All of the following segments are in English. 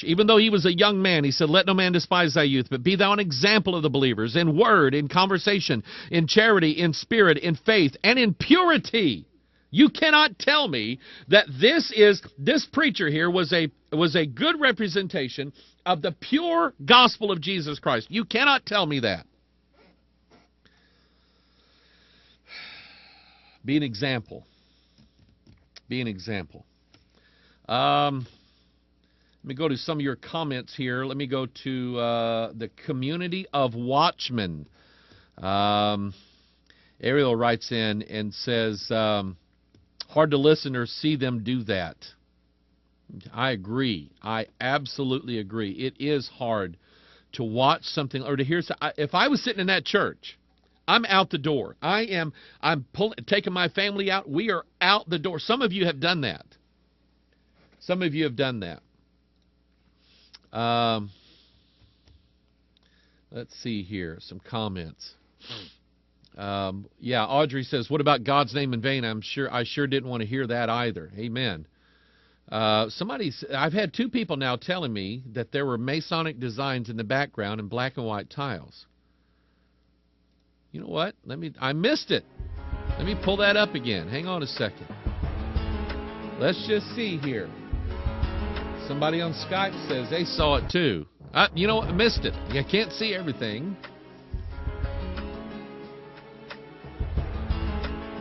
Even though he was a young man, he said, let no man despise thy youth, but be thou an example of the believers in word, in conversation, in charity, in spirit, in faith, and in purity. You cannot tell me that this preacher here was a good representation of the pure gospel of Jesus Christ. You cannot tell me that. Be an example. Be an example. Let me go to some of your comments here. Let me go to the community of Watchmen. Ariel writes in and says, hard to listen or see them do that. I agree. I absolutely agree. It is hard to watch something or to hear. If I was sitting in that church, I'm out the door. I'm taking my family out. We are out the door. Some of you have done that. Some of you have done that. Let's see here. Some comments. Yeah, Audrey says, what about God's name in vain? I sure didn't want to hear that either. Amen. I've had two people now telling me that there were Masonic designs in the background in black and white tiles. You know what? I missed it. Let me pull that up again. Hang on a second. Let's just see here. Somebody on Skype says they saw it too. You know what? I missed it. I can't see everything.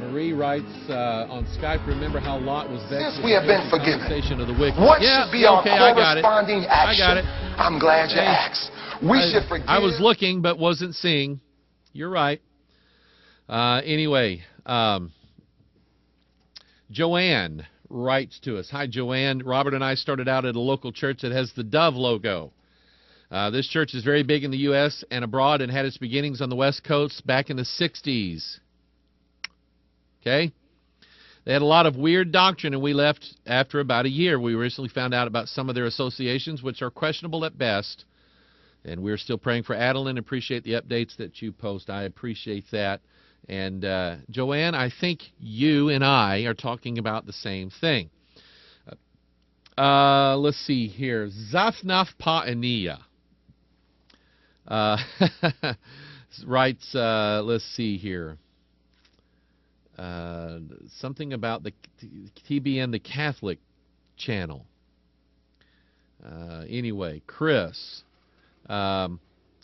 Marie writes on Skype, remember how Lot was vexed Since we have been forgiven, of the wicked. what should be our corresponding action? I got it. I'm glad you asked. We should forgive. I was looking but wasn't seeing. You're right. Anyway, Joanne writes to us. Hi, Joanne. Robert and I started out at a local church that has the Dove logo. This church is very big in the U.S. and abroad and had its beginnings on the West Coast back in the 60s. Okay? They had a lot of weird doctrine, and we left after about a year. We recently found out about some of their associations, which are questionable at best. And we're still praying for Adeline. Appreciate the updates that you post. I appreciate that. And Joanne, I think you and I are talking about the same thing. Let's see here. Zafnaf Pa'aniya writes, let's see here. Something about the TBN, the Catholic channel. Anyway, Chris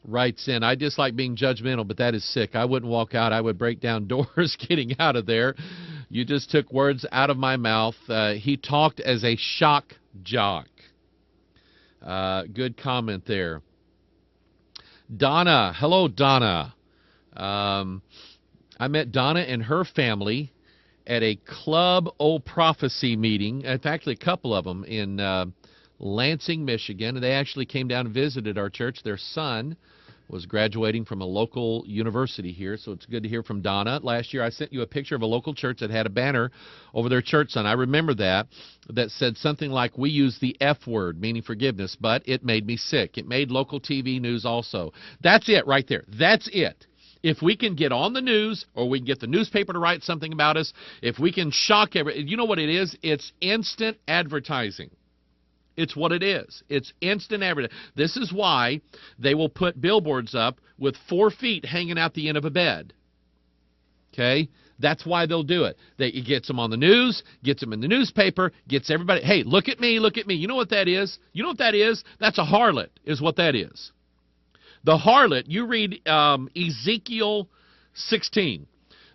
writes in, I dislike being judgmental, but that is sick. I wouldn't walk out. I would break down doors getting out of there. You just took words out of my mouth. He talked as a shock jock. Good comment there. Donna. Hello, Donna. I met Donna and her family at a Club O Prophecy meeting. It's actually a couple of them in Lansing, Michigan. And they actually came down and visited our church. Their son was graduating from a local university here, so it's good to hear from Donna. Last year I sent you a picture of a local church that had a banner over their church sign. I remember that said something like, we use the F word, meaning forgiveness, but it made me sick. It made local TV news also. That's it right there. That's it. If we can get on the news, or we can get the newspaper to write something about us, if we can shock you know what it is? It's instant advertising. It's what it is. It's instant advertising. This is why they will put billboards up with 4 feet hanging out the end of a bed. Okay? That's why they'll do it. It gets them on the news, gets them in the newspaper, gets everybody, hey, look at me, look at me. You know what that is? You know what that is? That's a harlot, is what that is. The harlot, you read Ezekiel 16.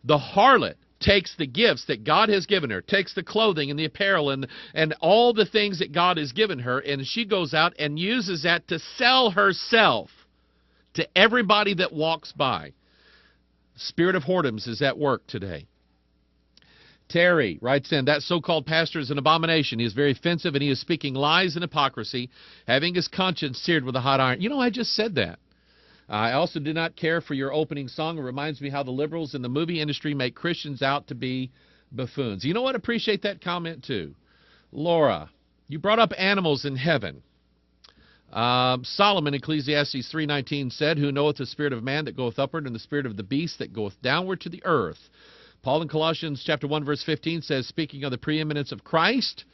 The harlot takes the gifts that God has given her, takes the clothing and the apparel and all the things that God has given her, and she goes out and uses that to sell herself to everybody that walks by. The spirit of whoredoms is at work today. Terry writes in, that so-called pastor is an abomination. He is very offensive, and he is speaking lies and hypocrisy, having his conscience seared with a hot iron. You know, I just said that. I also did not care for your opening song. It reminds me how the liberals in the movie industry make Christians out to be buffoons. You know what? Appreciate that comment too. Laura, you brought up animals in heaven. Solomon, Ecclesiastes 3:19 said, who knoweth the spirit of man that goeth upward, and the spirit of the beast that goeth downward to the earth. Paul in Colossians chapter 1 verse 15 says, speaking of the preeminence of Christ,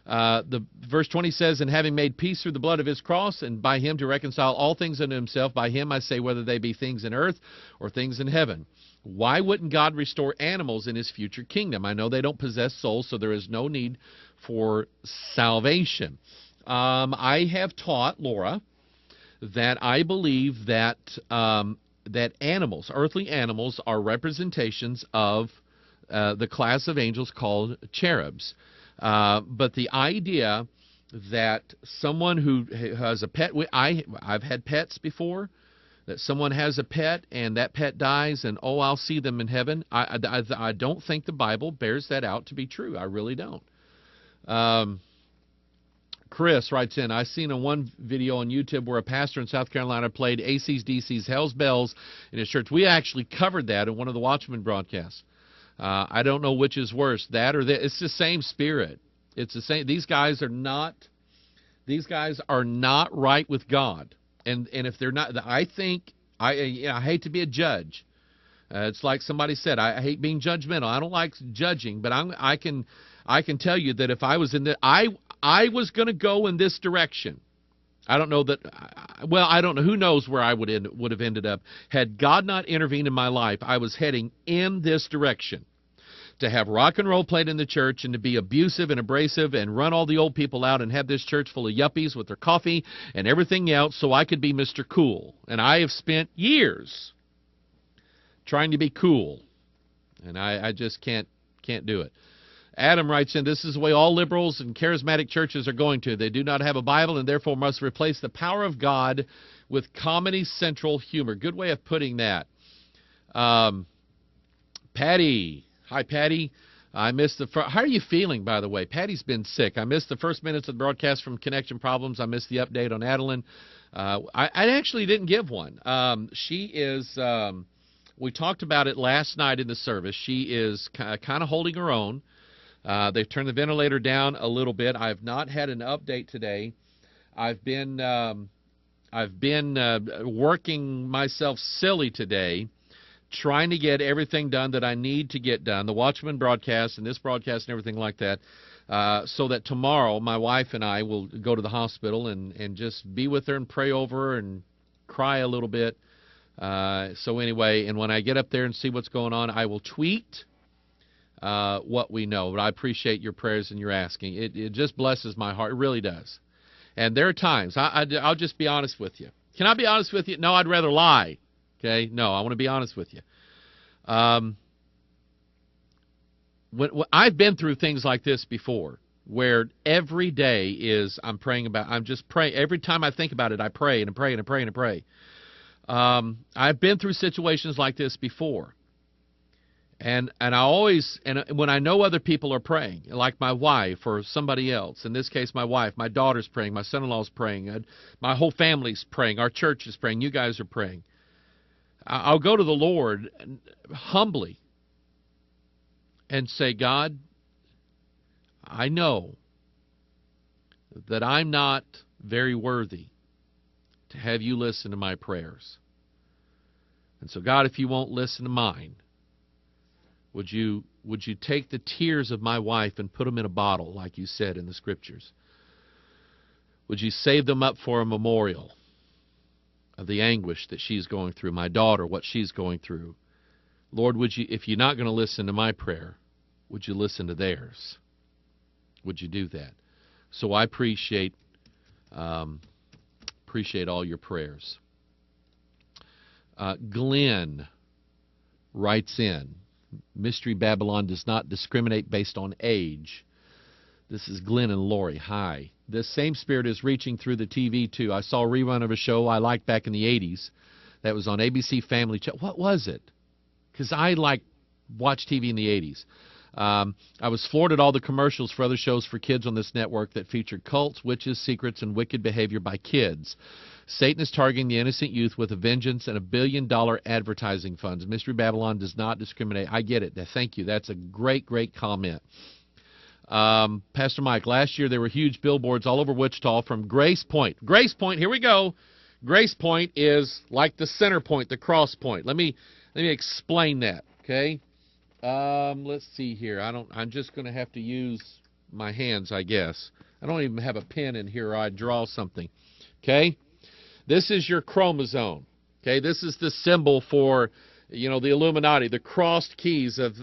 The verse 20 says, "And having made peace through the blood of his cross, and by him to reconcile all things unto himself, by him I say, whether they be things in earth or things in heaven." Why wouldn't God restore animals in his future kingdom? I know they don't possess souls, so there is no need for salvation. I have taught Laura that I believe that that animals, earthly animals, are representations of the class of angels called cherubs. But the idea that someone who has a pet, I've had pets before, that someone has a pet and that pet dies and, oh, I'll see them in heaven. I don't think the Bible bears that out to be true. I really don't. Chris writes in, "I've seen in one video on YouTube where a pastor in South Carolina played AC's, DC's, Hell's Bells in his church." We actually covered that in one of the Watchman broadcasts. I don't know which is worse, that or that. It's the same spirit. It's the same. These guys are not right with God. And if they're not, I think, I hate to be a judge. It's like somebody said, I hate being judgmental. I don't like judging, but I can tell you that if I was in the, I was going to go in this direction. I don't know that. Well, I don't know. Who knows where I would have ended up had God not intervened in my life. I was heading in this direction, to have rock and roll played in the church and to be abusive and abrasive and run all the old people out and have this church full of yuppies with their coffee and everything else so I could be Mr. Cool. And I have spent years trying to be cool, and I just can't do it. Adam writes in, "This is the way all liberals and charismatic churches are going to. They do not have a Bible and therefore must replace the power of God with Comedy Central humor." Good way of putting that. Patty. Hi, Patty. I missed the how are you feeling, by the way? Patty's been sick. I missed the first minutes of the broadcast from connection problems. I missed the update on Adeline. I actually didn't give one. She is, we talked about it last night in the service. She is kind of holding her own. They've turned the ventilator down a little bit. I've not had an update today. I've been working myself silly today, trying to get everything done that I need to get done, the Watchman broadcast and this broadcast and everything like that, so that tomorrow my wife and I will go to the hospital and just be with her and pray over her and cry a little bit. So anyway, and when I get up there and see what's going on, I will tweet what we know. But I appreciate your prayers and your asking. It just blesses my heart. It really does. And there are times, I'll just be honest with you. Can I be honest with you? No, I'd rather lie. Okay? No, I want to be honest with you. When I've been through things like this before, where every day is I'm just praying. Every time I think about it, I pray and pray and pray and pray. I've been through situations like this before. And I always, and when I know other people are praying, like my wife or somebody else, in this case my wife, my daughter's praying, my son-in-law's praying, my whole family's praying, our church is praying, you guys are praying, I'll go to the Lord humbly and say, God, I know that I'm not very worthy to have you listen to my prayers. And so, God, if you won't listen to mine, would you take the tears of my wife and put them in a bottle, like you said in the Scriptures? Would you save them up for a memorial of the anguish that she's going through, my daughter, what she's going through? Lord, would you, if you're not going to listen to my prayer, would you listen to theirs? Would you do that? So I appreciate all your prayers. Glenn writes in, Mystery Babylon does not discriminate based on age. This is Glenn and Lori. Hi. This same spirit is reaching through the TV, too. I saw a rerun of a show I liked back in the 80s that was on ABC Family Channel. What was it? Because I watched TV in the 80s. I was floored at all the commercials for other shows for kids on this network that featured cults, witches, secrets, and wicked behavior by kids. Satan is targeting the innocent youth with a vengeance and $1 billion advertising funds. Mystery Babylon does not discriminate. I get it. Thank you. That's a great, great comment. Pastor Mike, last year there were huge billboards all over Wichita from Grace Point. Grace Point, here we go. Grace Point is like the center point, the cross point. Let me explain that, okay? Let's see here. I'm just going to have to use my hands, I guess. I don't even have a pen in here, or I'd draw something. Okay? This is your chromosome. Okay? This is the symbol for, the Illuminati, the crossed keys of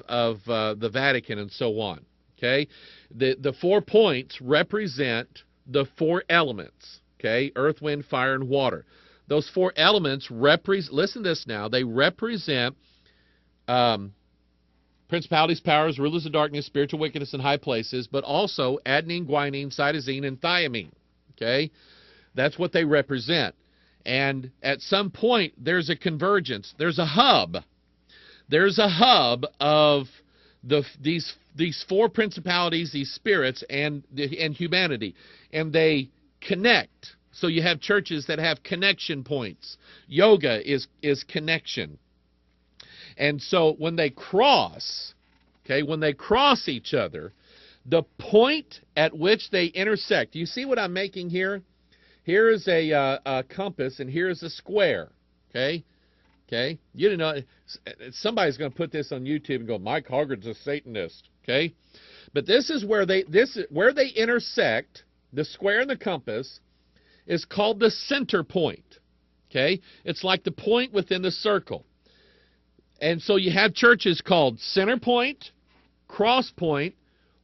the Vatican and so on. Okay? The 4 points represent the 4 elements. Okay? Earth, wind, fire, and water. Those 4 elements listen to this now, they represent principalities, powers, rulers of darkness, spiritual wickedness in high places, but also adenine, guanine, cytosine, and thiamine. Okay? That's what they represent. And at some point, there's a convergence. There's a hub. There's a hub of these 4 principalities, these spirits, and humanity. And they connect. So you have churches that have connection points. Yoga is connection. And so when they cross, each other, the point at which they intersect, you see what I'm making here? Here is a compass, and here's a square. Okay? Okay? You didn't know. Somebody's going to put this on YouTube and go, Mike Hoggard's a Satanist. Okay? But this is where they intersect. The square and the compass is called the center point. Okay? It's like the point within the circle. And so you have churches called Center Point, Cross Point,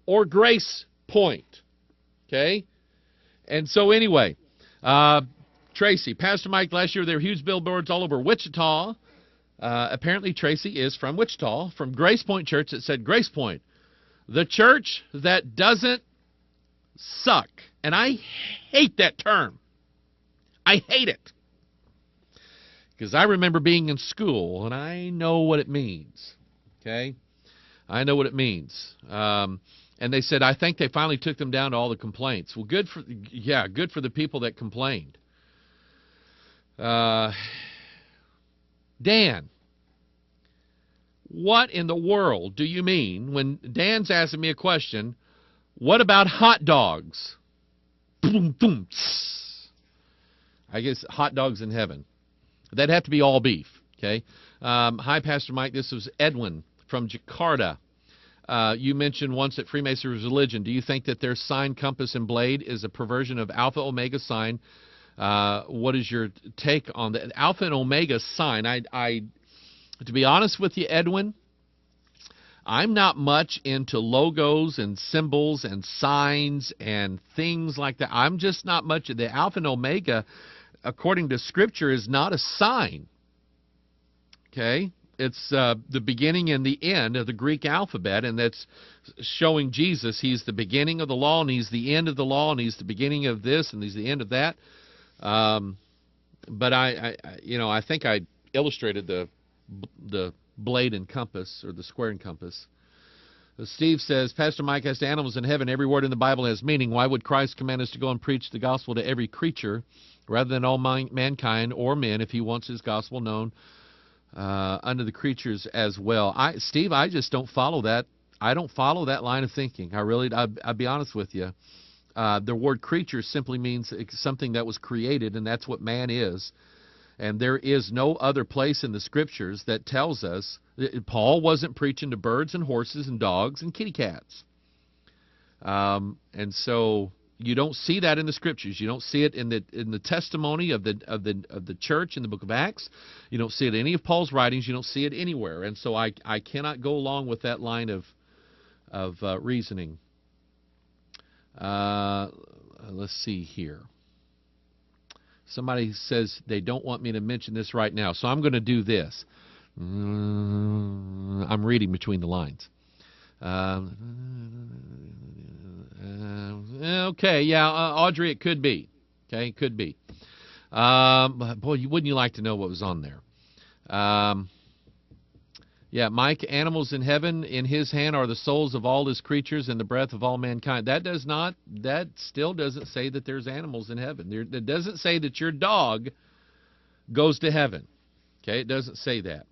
or Grace Point. Okay? And so anyway, Tracy, Pastor Mike, last year there were huge billboards all over Wichita. Apparently Tracy is from Wichita, from Grace Point Church that said Grace Point, the church that doesn't suck. And I hate that term. I hate it. Because I remember being in school, and I know what it means. Okay? I know what it means. And they said, I think they finally took them down to all the complaints. Well, good for the people that complained. Dan, what in the world do you mean when Dan's asking me a question, what about hot dogs? Boom, boom, tss. I guess hot dogs in heaven. That'd have to be all beef, okay? Hi, Pastor Mike. This was Edwin from Jakarta. You mentioned once that Freemasonry religion. Do you think that their sign, compass, and blade is a perversion of Alpha Omega sign? What is your take on the Alpha and Omega sign? To be honest with you, Edwin, I'm not much into logos and symbols and signs and things like that. I'm just not much. The Alpha and Omega, according to Scripture, is not a sign. Okay? It's the beginning and the end of the Greek alphabet, and that's showing Jesus. He's the beginning of the law, and He's the end of the law, and He's the beginning of this, and He's the end of that. But I think I illustrated the blade and compass, or the square and compass. Steve says, Pastor Mike, as to animals in heaven, every word in the Bible has meaning. Why would Christ command us to go and preach the gospel to every creature rather than all mankind or men if He wants His gospel known unto the creatures as well? Steve, I just don't follow that. I don't follow that line of thinking. I'll be honest with you. The word creature simply means something that was created, and that's what man is. And there is no other place in the Scriptures that tells us that Paul wasn't preaching to birds and horses and dogs and kitty cats. And so you don't see that in the Scriptures. You don't see it in the testimony of the church in the book of Acts. You don't see it in any of Paul's writings. You don't see it anywhere. And so I cannot go along with that line of reasoning. Let's see here. Somebody says they don't want me to mention this right now, so I'm going to do this. I'm reading between the lines. Okay, yeah, Audrey, it could be. Okay, it could be. Boy, wouldn't you like to know what was on there? Yeah, Mike, animals in heaven, in His hand are the souls of all His creatures and the breath of all mankind. That still doesn't say that there's animals in heaven. It doesn't say that your dog goes to heaven. Okay, it doesn't say that.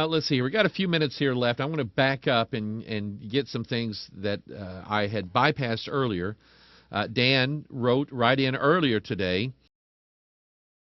Let's see, we got a few minutes here left. I'm going to back up and get some things that I had bypassed earlier. Dan wrote right in earlier today